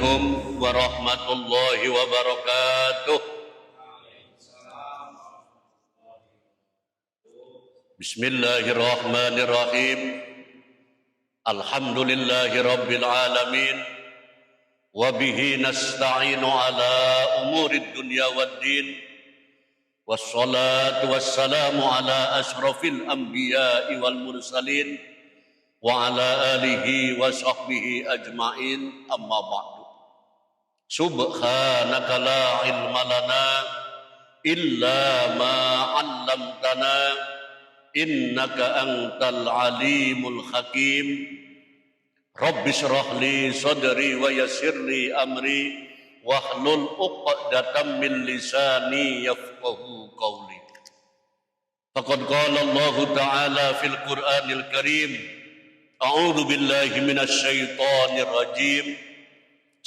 Assalamualaikum warahmatullahi wabarakatuh. Bismillahirrahmanirrahim. Alhamdulillahi rabbil alamin. Wa bihi nasta'inu ala umurid dunya waddin. Wassalatu wassalamu ala ashrafil anbiya'i wal mursalin. Wa ala alihi wa sahbihi ajma'in, amma ba'du. Subhanaka la ilma lana illa ma 'allamtana innaka antal alimul hakim. Rabbi shrah li sadri wa yassir li amri wahlul 'uqdatam min lisani yafqahu qawli. Faqad qala Allah ta'ala fil Qur'anil Karim. A'udzu billahi minasy syaithanir rajim.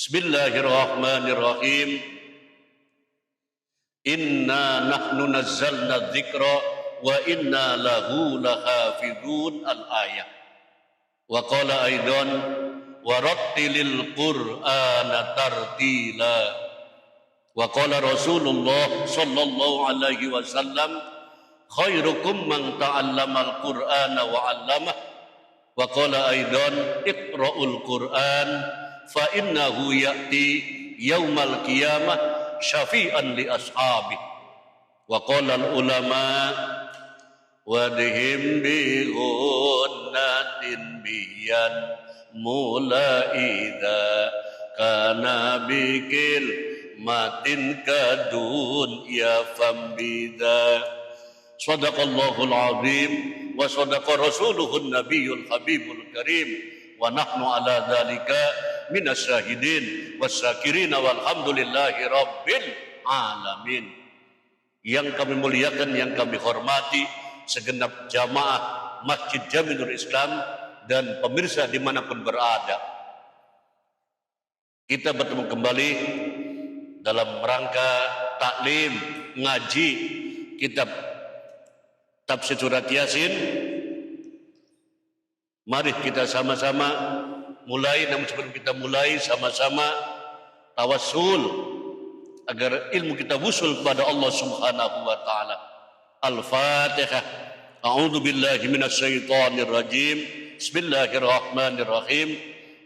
Bismillahirrahmanirrahim. Inna nahnu nazzalna dzikra wa inna lahu lahafizun, al-ayah. Wa qala aidan warattilil qur'ana tartila. Wa qala Rasulullah sallallahu alaihi wasallam khairukum man ta'allamal qur'ana wa 'allamah. Wa qala aidan iqra'ul Qur'an fa innahu ya'ti yaumal qiyamah syafi'an li ashabi. Wa qala al ulama wadhim bi ghunnatin biyan mulaida kana bikil matin kadun ya fambida. Sadaqallahul azim wa sadaqa rasuluhun nabiyul habibul karim wa nahnu ala dzalika minasyahidin wasyakirin walhamdulillahi rabbil alamin. Yang kami muliakan, yang kami hormati segenap jamaah Masjid Jami'ul Islam dan pemirsa dimanapun berada. Kita bertemu kembali dalam rangka taklim ngaji kitab tafsir surat Yasin. Mari kita sama-sama mulai, namun sebelum kita mulai sama-sama tawassul agar ilmu kita wusul kepada Allah Subhanahu wa taala. Al-Fatihah. A'udzu billahi minasy syaithanir rajim. Bismillahirrahmanirrahim.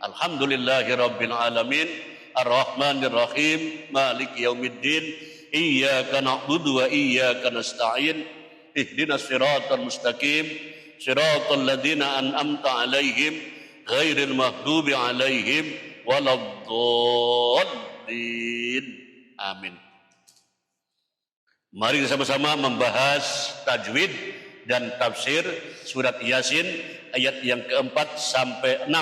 Alhamdulillahirabbil alamin. Arrahmanir rahim. Maliki yaumiddin. Iyyaka na'budu wa iyyaka nasta'in. Ihdinas siratal mustaqim siratal ladzina an'amta 'alaihim ghairil maghdubi 'alaihim waladdallin. Amin. Mari sama-sama membahas tajwid dan tafsir surat Yasin ayat yang keempat sampai 6.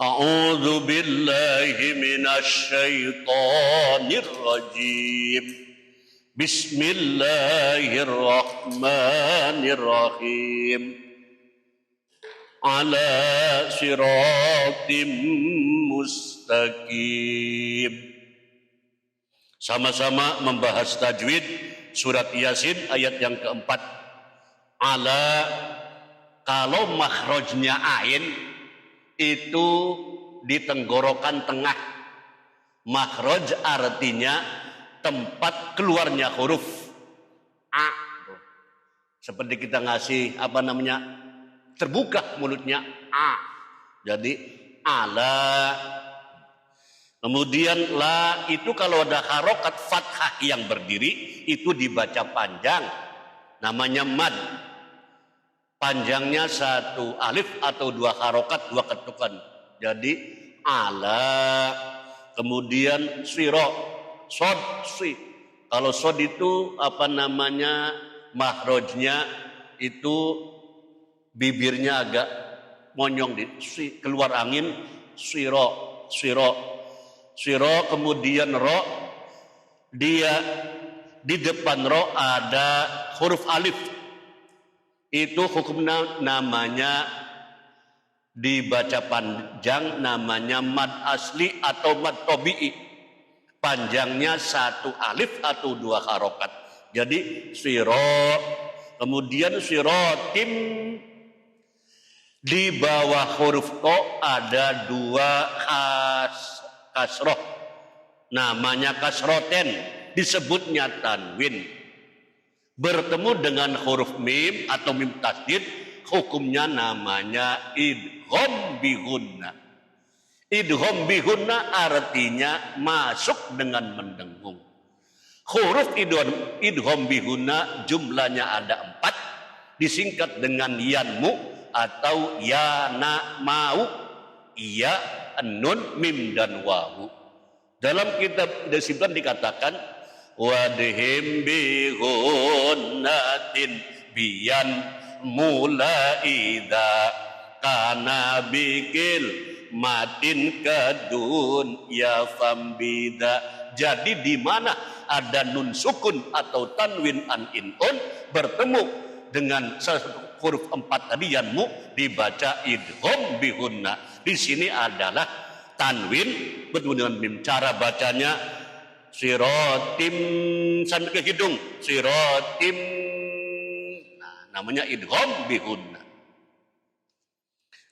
A'udzu billahi minasy syaithanir rajim. Bismillahirrahmanirrahim. Ala siratim mustaqim. Sama-sama membahas tajwid surat Yasin ayat yang keempat. Ala, kalau makhrajnya ain itu di tenggorokan tengah. Makhraj artinya tempat keluarnya huruf A. Seperti kita ngasih terbuka mulutnya A. Jadi ala. Kemudian la itu kalau ada harokat fathah yang berdiri itu dibaca panjang. Namanya mad. Panjangnya satu alif atau dua harokat, dua ketukan. Jadi ala. Kemudian siro. Sod, si. Kalau sod itu makhrajnya itu bibirnya agak monyong, si, keluar angin, siro. Kemudian ro, dia di depan ro ada huruf alif. Itu hukumnya namanya dibaca panjang, namanya mad asli atau mad tabi'i. Panjangnya satu alif atau dua harokat. Jadi siro, kemudian sirotim. Di bawah huruf ko ada dua kasroh, namanya kasroten, disebutnya tanwin. Bertemu dengan huruf mim atau mim tasdid, hukumnya namanya idgham bihunna. Idgham bihunna artinya masuk dengan mendengung. Huruf idgham bihunna jumlahnya ada 4, disingkat dengan yanmu atau yana mau, iya, nun, mim dan wawu. Dalam kitab Desiblan dikatakan wadhim bihunnatin biyan mulaida kana bikil matin kadun ya fambida. Jadi di mana ada nun sukun atau tanwin an inun bertemu dengan huruf 4 tadi yanmu, dibaca idgham bihunna. Di sini adalah tanwin bertemu dengan mim. Cara bacanya sirotim sampai ke hidung, sirotim. Nah, namanya idgham bihunna.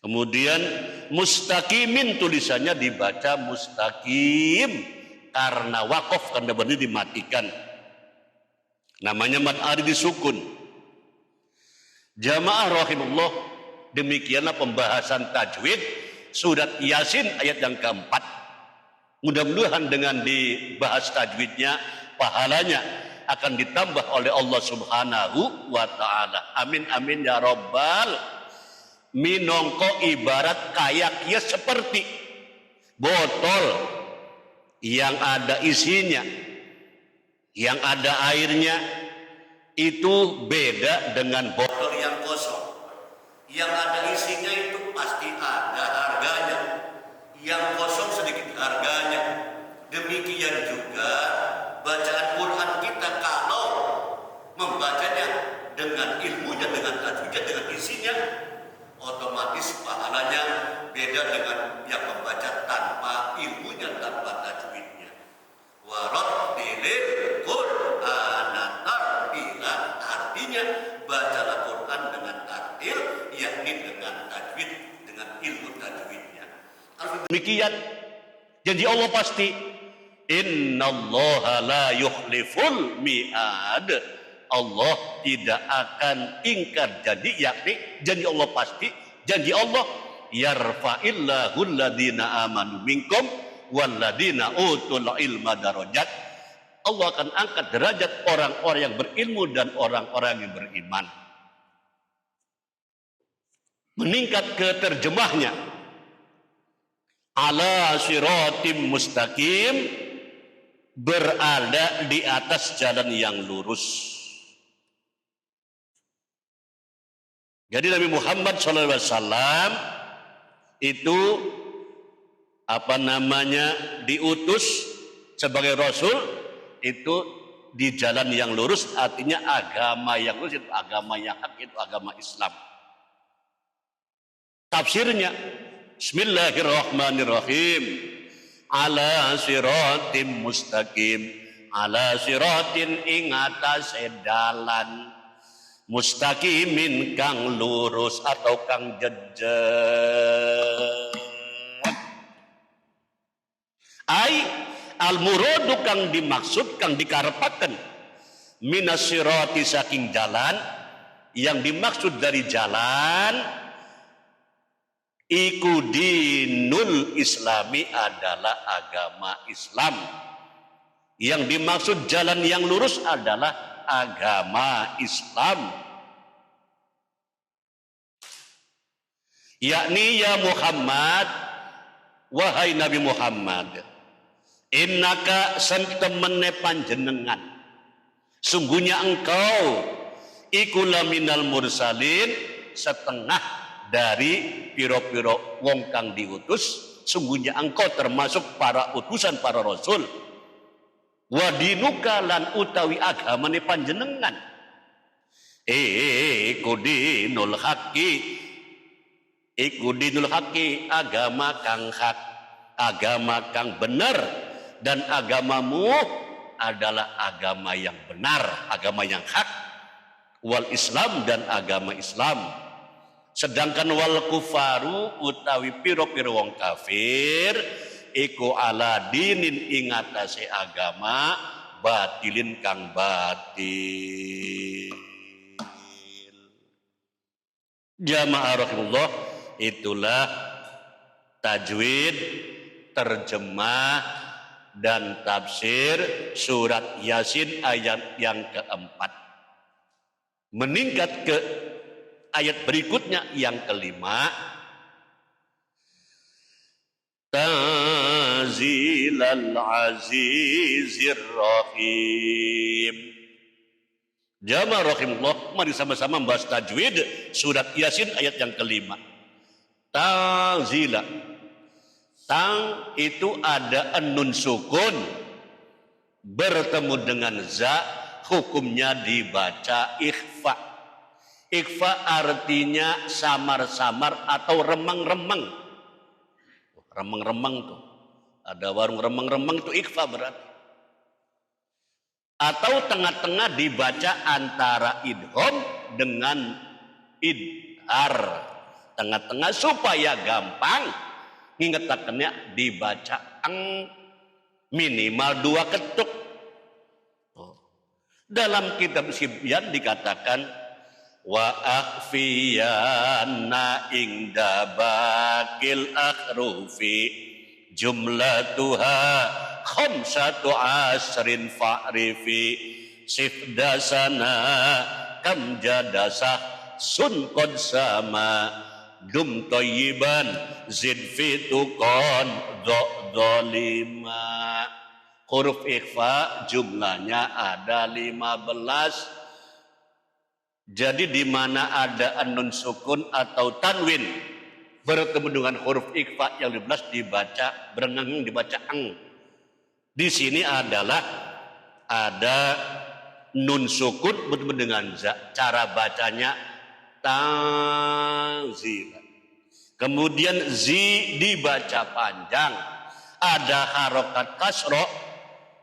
Kemudian mustaqimin tulisannya dibaca mustaqim karena wakaf, karena benar dimatikan. Namanya mad aridi sukun. Jamaah rahimullah, demikianlah pembahasan tajwid surat Yasin ayat yang keempat. Mudah-mudahan dengan dibahas tajwidnya, pahalanya akan ditambah oleh Allah Subhanahu wa ta'ala. Amin amin ya rabbal. Minongko ibarat kayak ya seperti botol yang ada isinya, yang ada airnya, itu beda dengan botol yang kosong. Yang ada isinya itu pasti ada harganya, yang kosong sedikit harganya. Demikian juga bacaan Quran kita, kalau membacanya dengan ilmunya, dengan tajwidnya, dengan isinya, otomatis pahalanya beda dengan yang membaca tanpa ilmunya, tanpa tajwidnya. Warattilil Qur'ana tartila, artinya bacalah Quran dengan tartil, yakni dengan tajwid, dengan ilmu tajwidnya. Kalau demikian, janji Allah pasti. Innallaha la yukhliful mi'ad. Allah tidak akan ingkar janji, yakni janji Allah pasti. Janji Allah, yarfa'illahu alladhina amanu minkum walladhina utul ilma darajat. Allah akan angkat derajat orang-orang yang berilmu dan orang-orang yang beriman. Meningkat ke terjemahnya, ala siratim mustaqim, berada di atas jalan yang lurus. Jadi Nabi Muhammad SAW itu diutus sebagai Rasul itu di jalan yang lurus, artinya agama yang lurus itu agama yang hak, itu agama Islam. Tafsirnya, Bismillahirrahmanirrahim. Ala siratim mustaqim, ala siratin ing atase dalan, mustaqimin kang lurus atau kang jejet. Ai al muradu kang dimaksud, kang dikarepaken, minas sirati saking jalan, yang dimaksud dari jalan iku dinul islami adalah agama Islam. Yang dimaksud jalan yang lurus adalah agama Islam. Yakni ya Muhammad, wahai Nabi Muhammad, innaka sentemene panjenengan, sungguhnya engkau iku laminal mursalin, setengah dari piro-piro wong kang diutus. Sungguhnya engkau termasuk para utusan, para rasul. Wadinuka lan utawi agamane panjenengan iku dinul haqi, agama kang hak, agama kang benar, dan agamamu adalah agama yang benar, agama yang hak. Wal Islam, dan agama Islam. Sedangkan wal kufaru utawi piro-piro wong kafir iku ala dinin ingatase agama batilin kang batil. Jamaah rahimullah, itulah tajwid, terjemah dan tafsir surat Yasin ayat yang keempat. Meningkat ke ayat berikutnya yang kelima. Tanzilal azizir rahim. Jamaah rahimullah, mari sama-sama membahas tajwid surat Yasin ayat yang kelima. Tanzila. Tang itu ada nun sukun bertemu dengan za, hukumnya dibaca ikhfa. Ikhfa artinya samar-samar atau remang-remang. Remang-remang tuh. Ada warung remang-remang itu ikhfa berarti. Atau tengah-tengah dibaca antara idgham dengan idhar. Tengah-tengah supaya gampang ngingetakennya dibaca ang, minimal 2 ketuk. Dalam kitab Sibyan dikatakan wa akhfiyana ingda bakil akhrufi jumlatuha khamsatu asrin fa'rifi sifdasana kam jadasah sun qad sama dum tayyiban zid fituqan dzalima. Huruf ikhfa jumlahnya ada 15. Jadi di mana ada nun sukun atau tanwin bertemu dengan huruf ikhfa yang 15 dibaca berenang, dibaca ang. Di sini adalah ada nun sukun bertemu dengan za. Cara bacanya tanzila. Kemudian zi dibaca panjang. Ada harokat kasro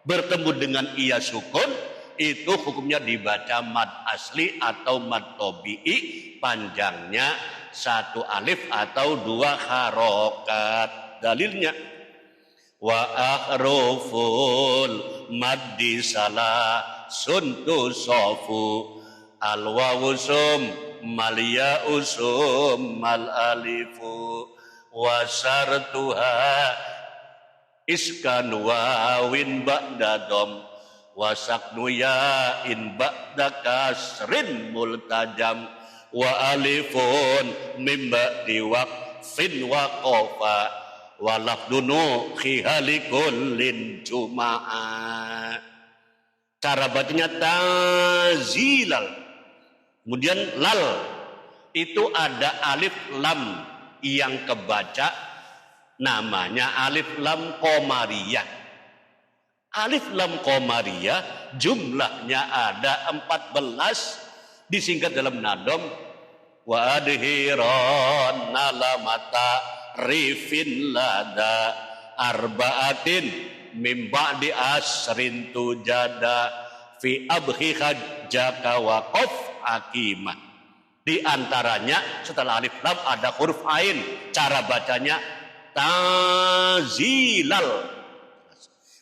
bertemu dengan iya sukun, itu hukumnya dibaca mad asli atau mad tobi'i, panjangnya 1 alif atau 2 harokat. Dalilnya wa akhruful maddi salasun tusofu al wawusum mal ya'usum mal alifu wasartuha iskan wawin ba'da dom wasaknu ya'in ba'da kasrin multajam wa alifun mim ba'di waqfin waqafa wa lafdunu khihalikullin juma'a. Cara bacanya tazilal. Kemudian lal itu ada alif lam yang kebaca namanya alif lam qamariyah. Alif lam qamariyah jumlahnya ada 14, disingkat dalam nadom wa adhiran nalamata rifin lada arbaatin mim ba'di asrin tujada fi abhi hajjaka waqaf akimah. Di antaranya setelah alif lam ada huruf ain. Cara bacanya tazilal.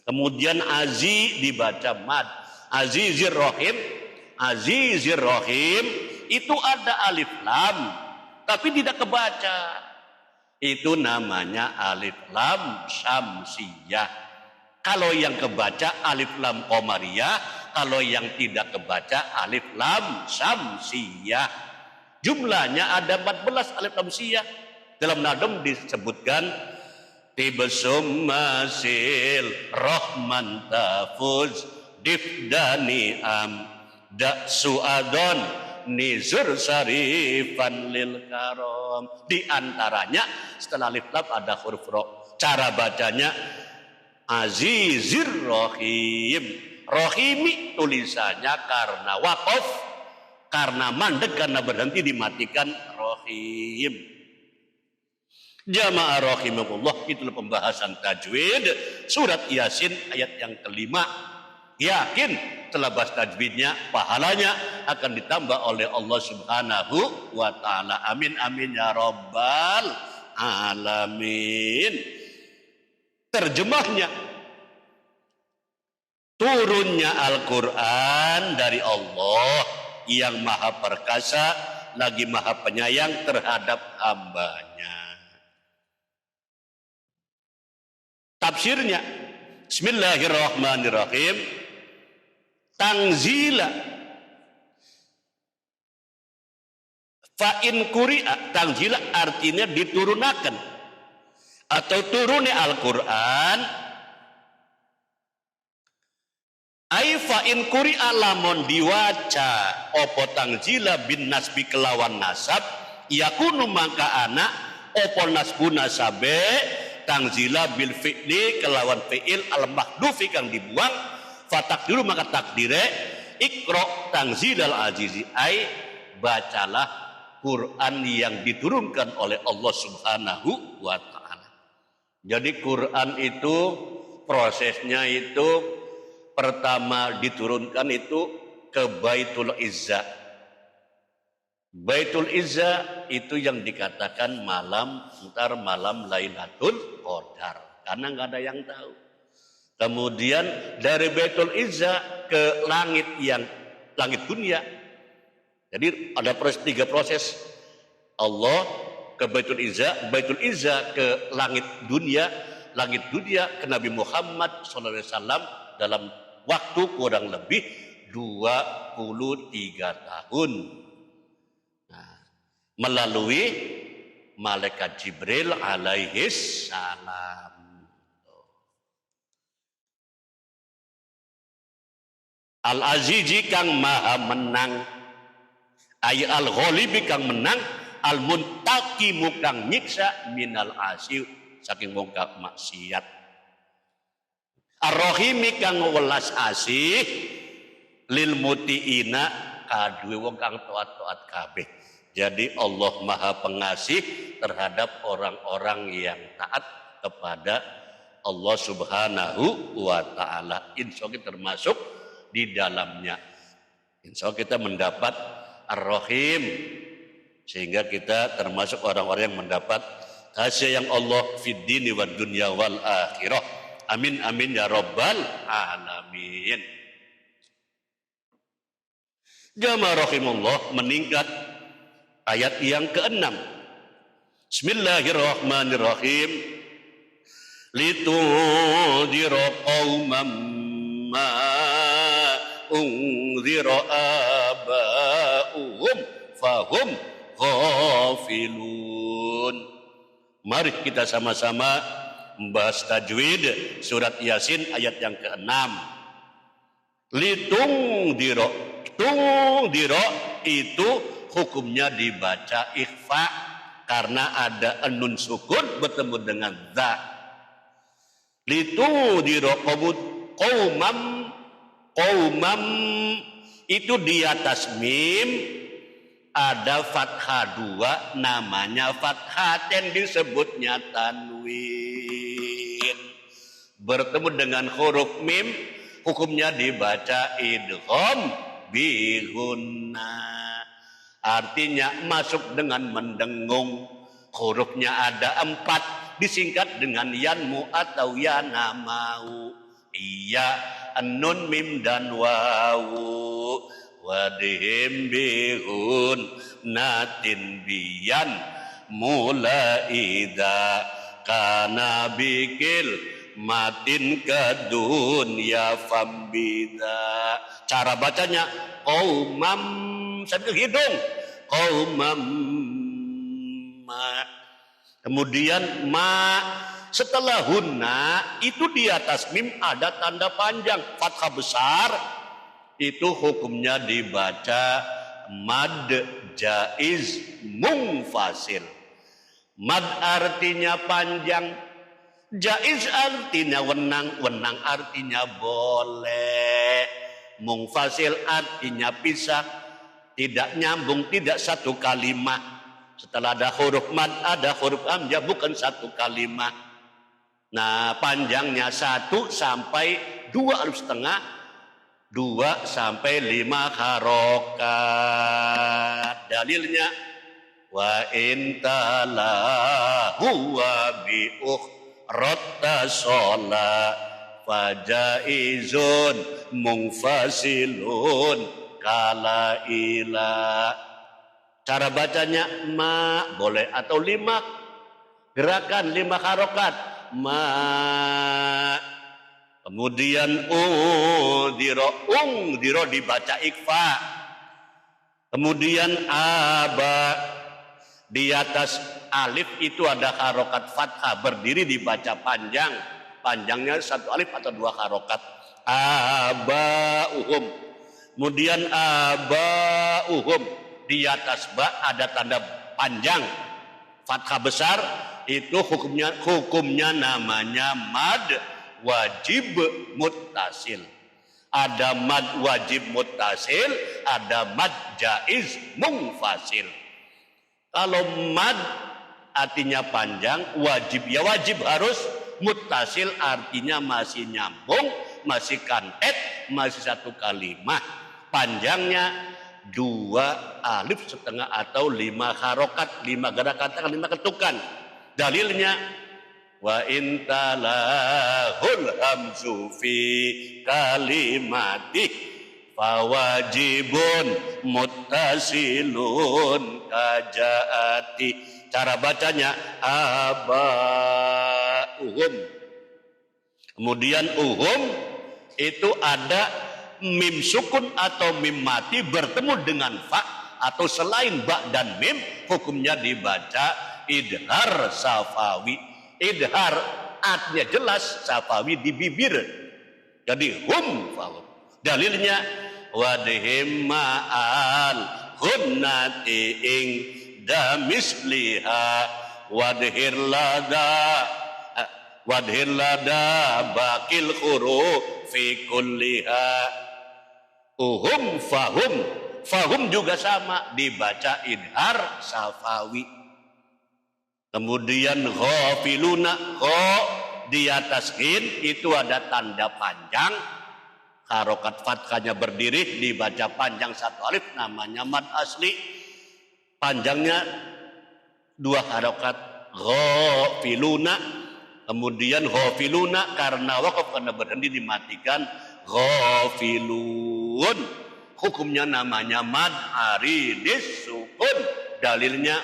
Kemudian azi dibaca mad. Azizir Rahim. Azizir Rahim itu ada alif lam tapi tidak kebaca. Itu namanya alif lam syamsiyah. Kalau yang kebaca alif lam qamariyah, kalau yang tidak kebaca alif lam syamsiyah. Jumlahnya ada 14 alif lam syamsiyah. Dalam nadom disebutkan tibsum masil rahman tafuz difdani am da suadon nizur sarifan lil karom. Di antaranya setelah alif lam ada huruf ro. Cara bacanya azizir rahim. Rahimi tulisannya karena waqaf, karena mandek, karena berhenti dimatikan rahim. Jamaah rahimahullah, itulah pembahasan tajwid surat Yasin ayat yang kelima. Yakin setelah bahas tajwidnya pahalanya akan ditambah oleh Allah Subhanahu wa taala. Amin amin ya rabbal alamin. Terjemahnya, turunnya Al-Quran dari Allah yang maha perkasa lagi maha penyayang terhadap hambanya. Tafsirnya, Bismillahirrahmanirrahim, Tanzila. Fa'in kuri'a, tanzila artinya diturunakan atau turunnya Al-Quran. Ai fa'in kuri'a lamun diwaca opo tanzila bin nasbi kelawan nasab, yakunu mangka anak opo nasbu nasabe tanzila bil fi'li kelawan fi'il al mahdufi kang dibuang, fatakdiru maka takdire ikro tanzilal azizi, ai bacalah Quran yang diturunkan oleh Allah Subhanahu wa ta'ala. Jadi Quran itu prosesnya itu pertama diturunkan itu ke Baitul Izzah. Baitul Izzah itu yang dikatakan malam Lailatul Qadar, karena nggak ada yang tahu. Kemudian dari Baitul Izzah ke langit dunia. Jadi ada tiga proses. Allah ke Baitul Izzah ke langit dunia ke Nabi Muhammad SAW dalam waktu kurang lebih 23 tahun. Nah, melalui malaikat Jibril alaihis salam. Al-Azizi kang maha menang, ay al-ghalibi kang menang, al-muntaqimu kang nyiksa minal asy saking wong kang maksiat, ar-rahimi kang welas asih lil mutiina kaduwe wong kang taat-taat kabeh. Jadi Allah maha pengasih terhadap orang-orang yang taat kepada Allah Subhanahu wa ta'ala. Insya Allah termasuk di dalamnya. Insya Allah kita mendapat Ar-Rahim, sehingga kita termasuk orang-orang yang mendapat kasih yang Allah fid dini wad dunya wal akhirah. Amin amin ya rabbal alamin. Jamaah rahimullah, meningkat ayat yang ke-6. Bismillahirrahmanirrahim. Litundira qauman ma unzira aba'uhum fahum ghafilun. Mari kita sama-sama membahas tajwid surat Yasin ayat yang ke-6. Litundira, tundira itu hukumnya dibaca ikhfa karena ada nun sukun bertemu dengan za. Litundira qaumam itu di atas mim ada fathah 2 namanya fathaten disebutnya tanwin. Bertemu dengan huruf mim hukumnya dibaca idgham bihunna. Artinya masuk dengan mendengung. Hurufnya ada 4 disingkat dengan yanmu atau yanamau. Iya, nun, mim, dan wawu. Wadihim bihun natin biyan mulaida kana bikil matin kedun ya fambida. Cara bacanya qaumam sambil hidung, qaumam ma. Kemudian ma setelah hunna itu di atas mim ada tanda panjang fathah besar, itu hukumnya dibaca mad jaiz munfasil. Mad artinya panjang, jaiz artinya wenang, wenang artinya boleh, munfasil artinya pisah, tidak nyambung, tidak satu kalimat. Setelah ada huruf mad ada huruf hamzah, bukan satu kalimat. Nah, panjangnya 1 sampai 2,5, 2 sampai 5 harokat. Dalilnya wa in talahu wa bi rotta sola fajaizun mungfasilun kala ila. Cara bacanya ma boleh atau 5 gerakan, 5 harokat. Ma, kemudian diro dibaca ikfa. Kemudian aba, di atas alif itu ada harokat fathah, berdiri dibaca panjang. Panjangnya 1 alif atau 2 harokat. Abauhum. Kemudian abauhum, di atas ba ada tanda panjang fathah besar, itu hukumnya namanya mad wajib muttasil. Ada mad wajib muttasil, ada mad jaiz mungfasil. Kalau mad artinya panjang, wajib ya wajib harus, muttasil artinya masih nyambung, masih kantet, masih 1 kalimat. Panjangnya 2 alif setengah atau 5 harokat, 5 gerakan tangan, 5 ketukan. Dalilnya wa intalahul hamzu fi kalimati fawajibun muttasilun kajaati. Cara bacanya abauhum. Kemudian uhum itu ada mim sukun atau mim mati bertemu dengan fa atau selain ba dan mim, hukumnya dibaca idhar safawi. Idhar artinya jelas, safawi di bibir. Jadi hum fahum. Dalilnya wadhim ma'al hunnati ing damisliha wadhir lada bakil huruf fi kulliha. Uhum fahum. Fahum juga sama, dibaca idhar safawi. Kemudian ghafiluna, gho di atas hin itu ada tanda panjang, harokat fathahnya berdiri, dibaca panjang 1 alif, namanya mad asli. Panjangnya 2 harokat, ghafiluna. Kemudian ghafiluna karena wakaf, karena berhenti dimatikan, ghafilun. Hukumnya namanya mad aridis sukun. Dalilnya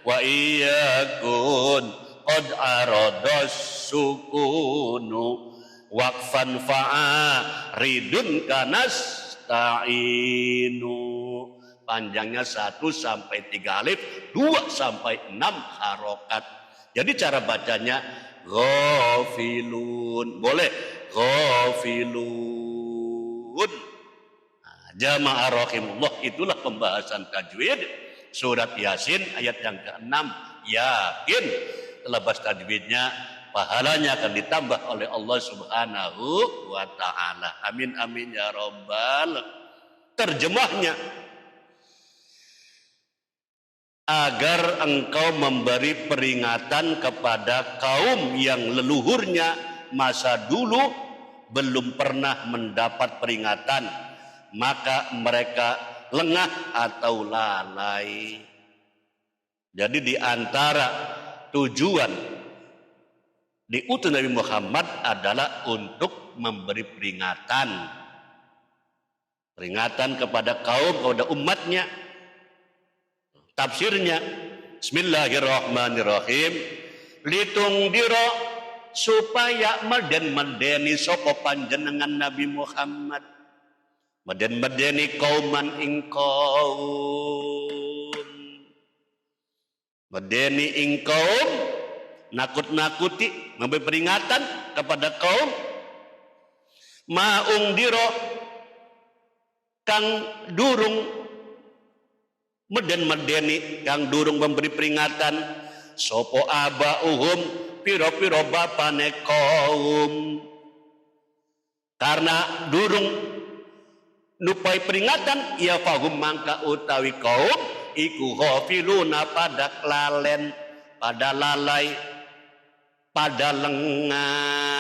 wa iyakun qad aradas sukunu waqfan fa'aridun kanasta'inu. Panjangnya 1 sampai 3 alif, 2 sampai 6 harokat. Jadi cara bacanya ghafilun, boleh ghafilun. Jamaah rahimullah, itulah pembahasan tajwid surat Yasin ayat yang ke-6. Yakin terlepas tajwidnya, pahalanya akan ditambah oleh Allah Subhanahu wa ta'ala. Amin amin ya rabbal. Terjemahnya, agar engkau memberi peringatan kepada kaum yang leluhurnya masa dulu belum pernah mendapat peringatan, maka mereka lengah atau lalai. Jadi di antara tujuan diutus Nabi Muhammad adalah untuk memberi peringatan kepada kaum, kepada umatnya. Tafsirnya, Bismillahirrahmanirrahim, litungdiro, supaya meden-medeni sapa panjenengan Nabi Muhammad, meden-medeni kauman ing kaum, medeni ing kaum, nakut-nakuti, memberi peringatan kepada kaum. Maung diro, kang durung meden-medeni, kang durung memberi peringatan, sopo abauhum, piro-piro bapane kaum, karena durung nupai peringatan, ya fahum mangka utawi kaum iku ghafiluna pada kelalen, pada lalai, pada lengah.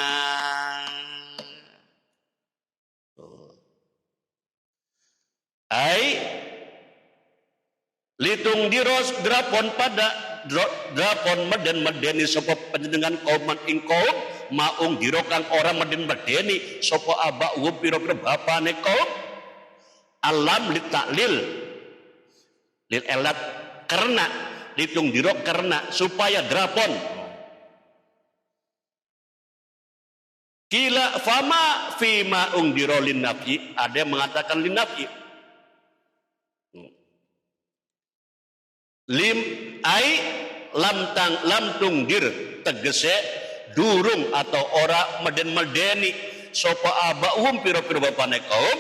Ai litung diros drapon pada drapon meden medeni sapa panjenengan kauman ing kaum maung dirokang orang meden medeni sapa abak pira-pira bapane kaum alam li taklil lil elat karena ditung dirok karena supaya drapon kila fama fima ungdiro linafi ada yang mengatakan linafi lim ai lam tungdir tegese durung atau ora meden medeni sopa abahum piro-piro bapane kaum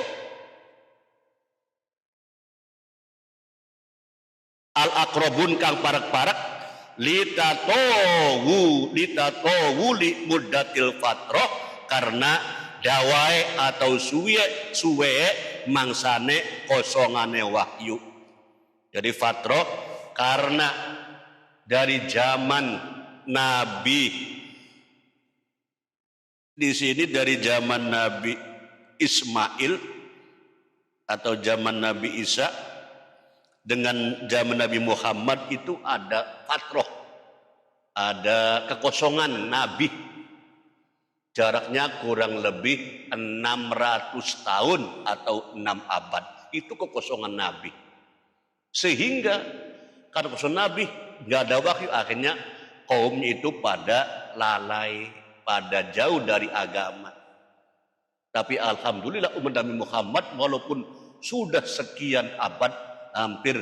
al akrobun kang parak-parak litatowu li muddatil fatroh karena dawai atau suwe mangsane kosongane wahyu. Jadi fatroh karena dari zaman Nabi di sini dari zaman Nabi Ismail atau zaman Nabi Isa dengan zaman Nabi Muhammad itu ada fatroh, ada kekosongan Nabi. Jaraknya kurang lebih 600 tahun atau 6 abad. Itu kekosongan Nabi. Sehingga karena kekosongan Nabi nggak ada wahyu, akhirnya kaumnya itu pada lalai, pada jauh dari agama. Tapi alhamdulillah umat Nabi Muhammad walaupun sudah sekian abad, hampir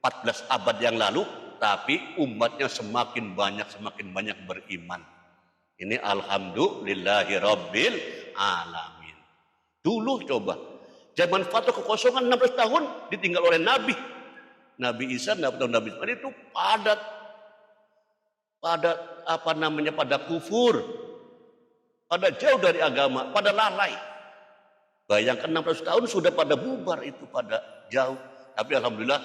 14 abad yang lalu, tapi umatnya semakin banyak beriman. Ini alhamdulillahi rabbil alamin. Dulu coba zaman fatwa kekosongan 16 tahun ditinggal oleh Nabi Isa, Nabi Ismail itu pada pada kufur, pada jauh dari agama, pada lalai. Bayangkan 16 tahun sudah pada bubar itu, pada jauh. Tapi alhamdulillah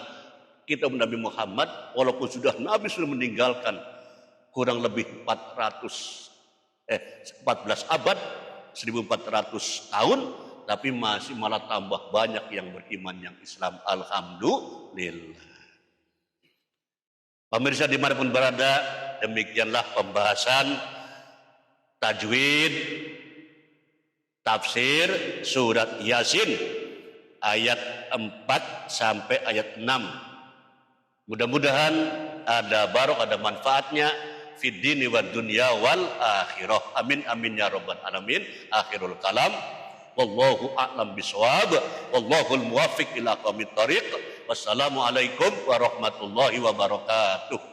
kita Nabi Muhammad walaupun Nabi sudah meninggalkan kurang lebih 14 abad, 1400 tahun, tapi masih malah tambah banyak yang beriman, yang Islam. Alhamdulillah. Pemirsa dimanapun berada, demikianlah pembahasan tajwid tafsir surat Yasin ayat 4 sampai ayat 6. Mudah-mudahan ada barokah, ada manfaatnya fid dini wad dunya wal akhirah. Amin amin ya rabbal alamin. Akhirul kalam. Wallahu a'lam bishawab. Wallahul muwaffiq ila aqwamit thariq. Wassalamualaikum warahmatullahi wabarakatuh.